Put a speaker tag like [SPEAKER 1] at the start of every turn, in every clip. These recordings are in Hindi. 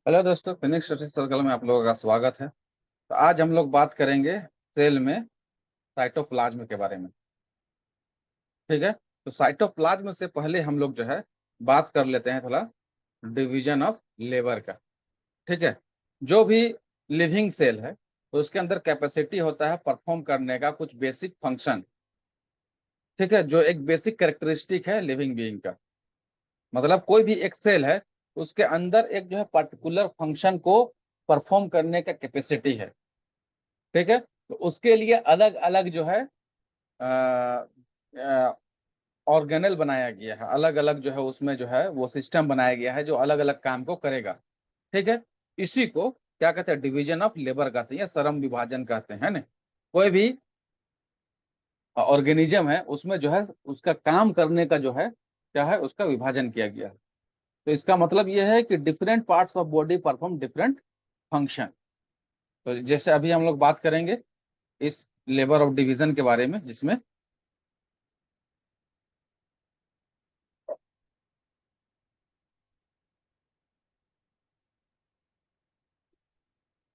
[SPEAKER 1] हेलो दोस्तों, फिनिक्स स्टडी सर्कल में आप लोगों का स्वागत है। तो आज हम लोग बात करेंगे सेल में साइटोप्लाज्म के बारे में। ठीक है। तो साइटोप्लाज्म से पहले हम लोग जो है बात कर लेते हैं थोड़ा डिवीजन ऑफ लेबर का। ठीक है। जो भी लिविंग सेल है तो उसके अंदर कैपेसिटी होता है परफॉर्म करने का कुछ बेसिक फंक्शन। ठीक है। जो एक बेसिक कैरेक्टरिस्टिक है लिविंग बीइंग का, मतलब कोई भी एक सेल है उसके अंदर एक जो है पर्टिकुलर फंक्शन को परफॉर्म करने का कैपेसिटी है। ठीक है। तो उसके लिए अलग अलग जो है ऑर्गेनल बनाया गया है, अलग अलग जो है उसमें जो है वो सिस्टम बनाया गया है जो अलग अलग काम को करेगा। ठीक है। इसी को क्या कहते हैं, डिवीजन ऑफ लेबर कहते हैं या श्रम विभाजन कहते हैं, है ना। कोई भी ऑर्गेनिज्म है उसमें जो है उसका काम करने का जो है क्या है, उसका विभाजन किया गया है। तो इसका मतलब यह है कि different parts of body perform different function. तो जैसे अभी हम लोग बात करेंगे इस लेबर ऑफ डिवीजन के बारे में, जिसमें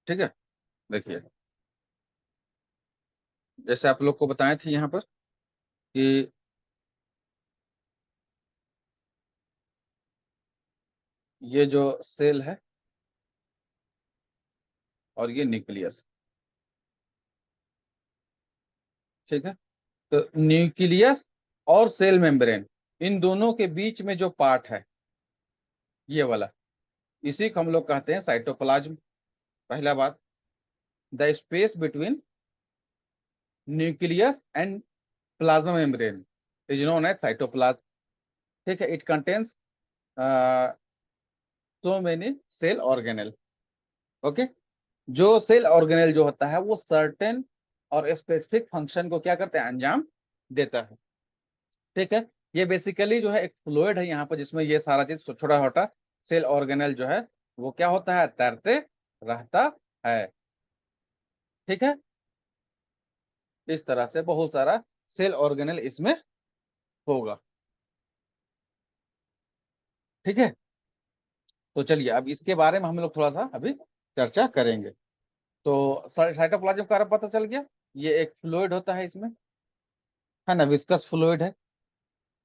[SPEAKER 1] ठीक है, देखिए जैसे आप लोग को बताए थे यहाँ पर कि ये जो सेल है और ये न्यूक्लियस। ठीक है। तो न्यूक्लियस और सेल मेम्ब्रेन, इन दोनों के बीच में जो पार्ट है ये वाला, इसी को हम लोग कहते हैं साइटोप्लाज्म। पहला बात, the space between nucleus and plasma membrane is known as cytoplasm. ठीक है। It contains so many cell organelle. Okay. जो सेल ऑर्गेनेल जो होता है वो सर्टेन और स्पेसिफिक फंक्शन को क्या करते हैं, अंजाम देता है। ठीक है। ये बेसिकली जो है एक फ्लूइड है यहाँ पर, जिसमें ये सारा चीज छोटा छोटा सेल ऑर्गेनेल जो है वो क्या होता है, तैरते रहता है। ठीक है। इस तरह से बहुत सारा सेल ऑर्गेनेल इसमें होगा। ठीक है। तो चलिए अब इसके बारे में हम लोग थोड़ा सा अभी चर्चा करेंगे। तो साइटोप्लाज्म का पता चल गया, ये एक फ्लूइड होता है इसमें, है ना, विस्कस फ्लूइड है।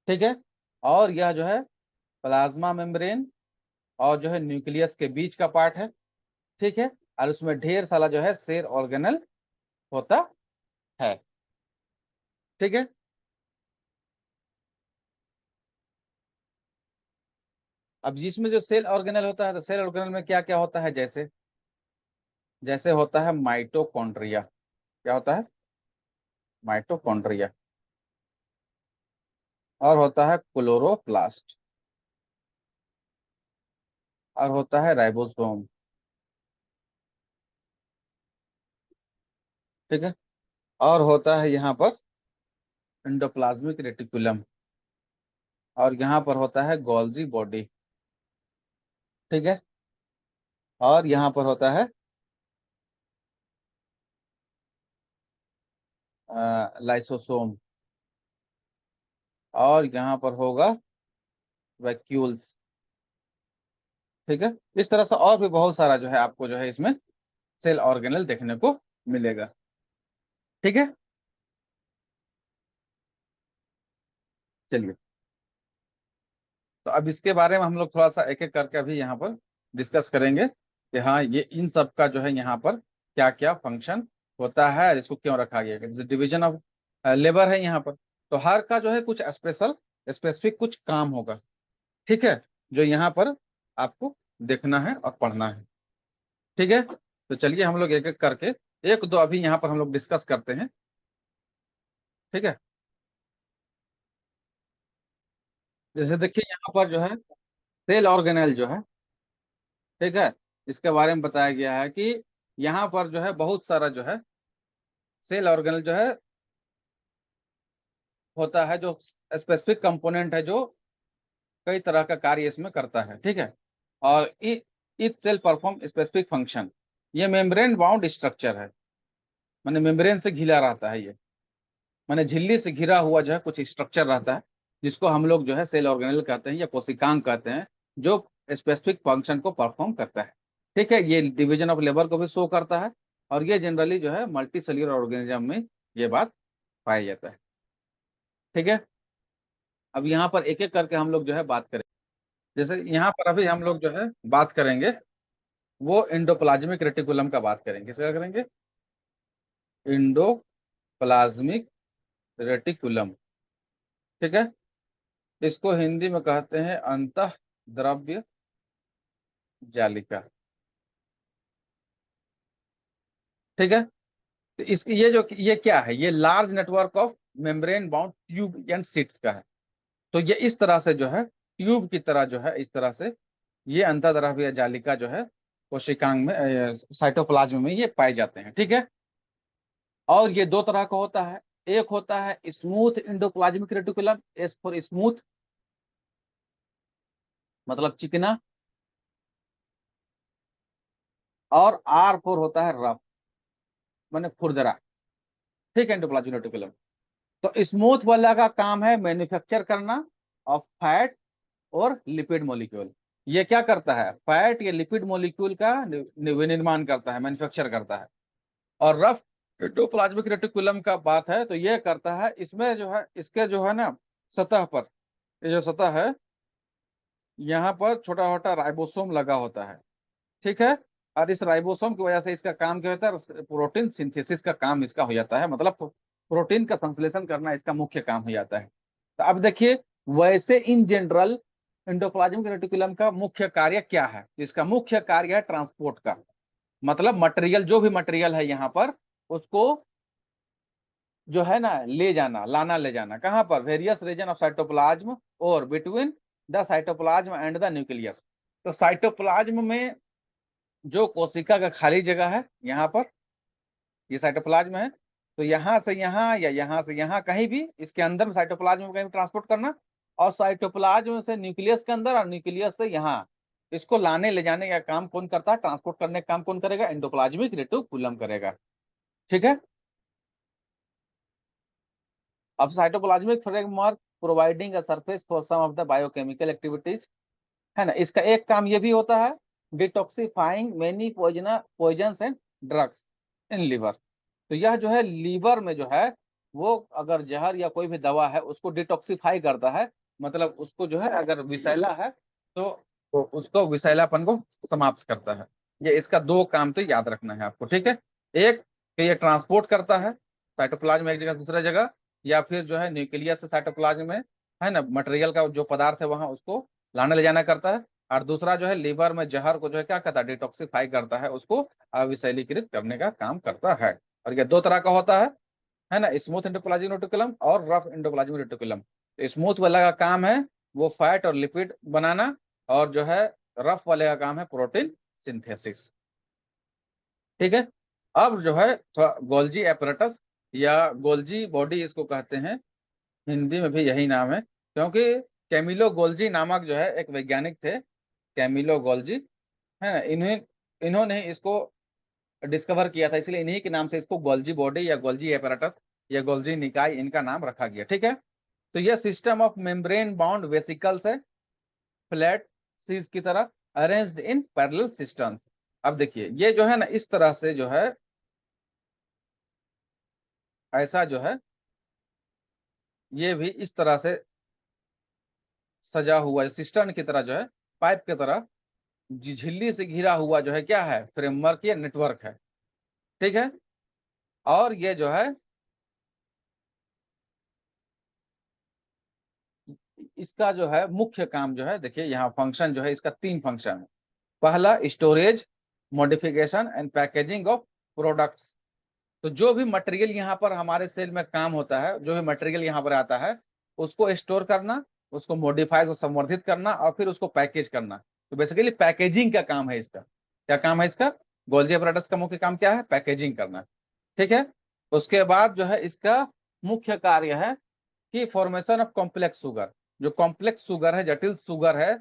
[SPEAKER 1] ठीक है। और यह जो है प्लाज्मा मेम्ब्रेन और जो है न्यूक्लियस के बीच का पार्ट है। ठीक है। और उसमें ढेर सारा जो है सेल ऑर्गेनल होता है। ठीक है। अब जिसमें जो सेल ऑर्गेनल होता है तो सेल ऑर्गेनल में क्या क्या होता है, जैसे जैसे होता है माइटोकॉन्ड्रिया। क्या होता है, माइटोकॉन्ड्रिया। और होता है क्लोरोप्लास्ट। और होता है राइबोसोम। ठीक है। और होता है यहाँ पर एंडोप्लाज्मिक रेटिकुलम। और यहाँ पर होता है गोल्जी बॉडी। ठीक है। और यहाँ पर होता है लाइसोसोम। और यहाँ पर होगा वैक्यूल्स। ठीक है। इस तरह से और भी बहुत सारा जो है आपको जो है इसमें सेल ऑर्गेनल देखने को मिलेगा। ठीक है। चलिए, तो अब इसके बारे में हम लोग थोड़ा सा एक एक करके अभी यहाँ पर डिस्कस करेंगे कि हाँ ये इन सब का जो है यहाँ पर क्या क्या फंक्शन होता है और इसको क्यों रखा गया है। जैसे डिवीजन ऑफ लेबर है यहाँ पर, तो हर का जो है कुछ स्पेशल स्पेसिफिक कुछ काम होगा। ठीक है। जो यहाँ पर आपको देखना है और पढ़ना है। ठीक है। तो चलिए हम लोग एक एक करके एक दो अभी यहाँ पर हम लोग डिस्कस करते हैं। ठीक है। जैसे देखिए यहाँ पर जो है सेल ऑर्गेनेल जो है, ठीक है, इसके बारे में बताया गया है कि यहाँ पर जो है बहुत सारा जो है सेल ऑर्गेनेल जो है होता है, जो स्पेसिफिक कंपोनेंट है जो कई तरह का कार्य इसमें करता है। ठीक है। और each cell perform specific function. ये मेम्ब्रेन बाउंड स्ट्रक्चर है, माने मेम्ब्रेन से घिरा रहता है ये, माने झिल्ली से घिरा हुआ जो है कुछ स्ट्रक्चर रहता है, जिसको हम लोग जो है सेल ऑर्गेनेल कहते हैं या कोशिकांग कहते हैं, जो स्पेसिफिक फंक्शन को परफॉर्म करता है। ठीक है, ये डिवीजन ऑफ लेबर को भी शो करता है, और ये जनरली जो है मल्टी सेल्यूलर ऑर्गेनिज्म में ये बात पाया जाता है। ठीक है, अब यहाँ पर एक एक करके हम लोग जो है बात करें। जैसे यहाँ पर अभी हम लोग जो है बात करेंगे, वो इंडोप्लाज्मिक रेटिकुलम का बात करेंगे। किसका करेंगे? Endoplasmic reticulum. ठीक है, इसको हिंदी में कहते हैं अंतः द्रव्य जालिका। ठीक है, तो इसकी ये क्या है? ये large network of membrane bound tube and seats का है। तो ये इस तरह से जो है ट्यूब की तरह जो है, इस तरह से ये अंतःद्रव्य जालिका जो है कोशिकांग में, साइटोप्लाज्म में ये पाए जाते हैं। ठीक है, और ये दो तरह का होता है। एक होता है smooth endoplasmic reticulum, S for smooth, मतलब चिकना, और आर फॉर होता है रफ, माने खुरदरा। ठीक है, इंडोप्लाज्मिक रेटिकुलम। तो स्मूथ वाला का काम है मैन्युफैक्चर करना ऑफ फैट और लिपिड मॉलिक्यूल। ये क्या करता है? फैट या लिपिड मॉलिक्यूल का विनिर्माण करता है, मैन्युफैक्चर करता है। और रफ एंडोप्लाज्मिक रेटिकुलम का बात है तो ये करता है, इसमें जो है इसके जो है ना सतह पर, ये जो सतह है यहाँ पर छोटा छोटा राइबोसोम लगा होता है। ठीक है, और इस राइबोसोम की वजह से इसका काम क्या होता है? प्रोटीन सिंथेसिस का काम इसका हो जाता है, मतलब प्रोटीन का संश्लेषण करना इसका मुख्य काम हो जाता है। तो अब देखिए, वैसे इन जनरल एंडोप्लाज्मिक रेटिकुलम का मुख्य कार्य क्या है? इसका मुख्य कार्य है ट्रांसपोर्ट का, मतलब मटेरियल, जो भी मटेरियल है यहाँ पर, उसको जो है ना ले जाना, लाना ले जाना। कहाँ पर? वेरियस रीजन ऑफ साइटोप्लाज्म और between the cytoplasm and the nucleus. तो साइटोप्लाज्म में जो कोशिका का खाली जगह है, यहाँ पर ये साइटोप्लाज्म है, तो यहाँ से यहाँ या यहाँ से यहाँ कहीं भी इसके अंदर में साइटोप्लाज्म में कहीं भी ट्रांसपोर्ट करना, और साइटोप्लाज्म से न्यूक्लियस के अंदर, और न्यूक्लियस से यहाँ, इसको लाने ले जाने का काम कौन करता है? ट्रांसपोर्ट करने का काम कौन करेगा? एंडोप्लाज्मिक रेटिकुलम करेगा। ठीक है, अब cytoplasmic framework providing a surface for some of the biochemical activities, है ना। इसका एक काम ये भी होता है detoxifying many poisons and drugs in liver. तो यह जो है लीवर में जो है, वो अगर जहर या कोई भी दवा है उसको डिटॉक्सिफाई करता है, मतलब उसको जो है अगर विषैला है तो उसको विषैलापन को समाप्त करता है। ये इसका दो काम तो याद रखना है आपको। ठीक है, एक कि ये ट्रांसपोर्ट करता है साइटोप्लाज्म एक जगह से दूसरा जगह, या फिर जो है न्यूक्लियस से साइटोप्लाज्म में, है ना, मटेरियल का जो पदार्थ है वहां उसको लाने ले जाना करता है। और दूसरा जो है लीवर में जहर को जो है क्या करता है? डिटॉक्सिफाई करता है, उसको अविशैलीकृत करने का काम करता है। और ये दो तरह का होता है ना, स्मूथ एंडोप्लाज्मिक रेटिकुलम और रफ एंडोप्लाज्मिक रेटिकुलम। स्मूथ वाला का काम है वो फैट और लिपिड बनाना, और जो है रफ वाले का काम है प्रोटीन सिंथेसिस। ठीक है, अब जो है थोड़ा गोल्जी एपरेटस या गोल्जी बॉडी इसको कहते हैं, हिंदी में भी यही नाम है, क्योंकि कैमिलो गोल्जी नामक जो है एक वैज्ञानिक थे, कैमिलो गोल्जी, है ना, इन्हें इन्होंने इसको डिस्कवर किया था, इसलिए इन्हीं के नाम से इसको गोल्जी बॉडी या गोल्जी एपरेटस या गोल्जी निकाय इनका नाम रखा गया। ठीक है, तो यह system of membrane bound vesicles है, फ्लैट सीज की तरह, अरेंज्ड इन पैरेलल सिस्टम्स। अब देखिए ये जो है ना इस तरह से जो है, ऐसा जो है ये भी इस तरह से सजा हुआ सिस्टम की तरह जो है, पाइप की तरह झिल्ली से घिरा हुआ जो है क्या है? फ्रेमवर्क या नेटवर्क है। ठीक है, और ये जो है इसका जो है मुख्य काम जो है, देखिए यहाँ फंक्शन जो है इसका तीन फंक्शन है। पहला storage, modification and packaging of products. तो जो भी मटेरियल यहाँ पर हमारे सेल में काम होता है, जो भी मटेरियल यहाँ पर आता है उसको स्टोर करना, उसको मॉडिफाई, उसको संवर्धित करना, और फिर उसको पैकेज करना। तो बेसिकली पैकेजिंग का काम है इसका। क्या काम है इसका? गोल्जी एपरेटस का मुख्य काम क्या है? पैकेजिंग करना। ठीक है, उसके बाद जो है इसका मुख्य कार्य है कि फॉर्मेशन ऑफ कॉम्प्लेक्स शुगर, जो कॉम्प्लेक्स शुगर है, जटिल शुगर है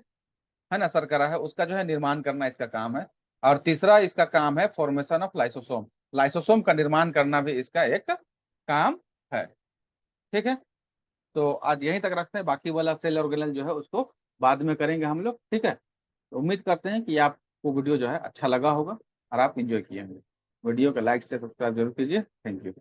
[SPEAKER 1] ना, शर्करा है, उसका जो है निर्माण करना इसका काम है। और तीसरा इसका काम है फॉर्मेशन ऑफ लाइसोसोम, लाइसोसोम का निर्माण करना भी इसका एक काम है। ठीक है, तो आज यहीं तक रखते हैं, बाकी वाला सेल ऑर्गेनेल जो है उसको बाद में करेंगे हम लोग। ठीक है, तो उम्मीद करते हैं कि आप वो वीडियो जो है अच्छा लगा होगा और आप इंजॉय किए होंगे। वीडियो को लाइक से सब्सक्राइब जरूर कीजिए। Thank you.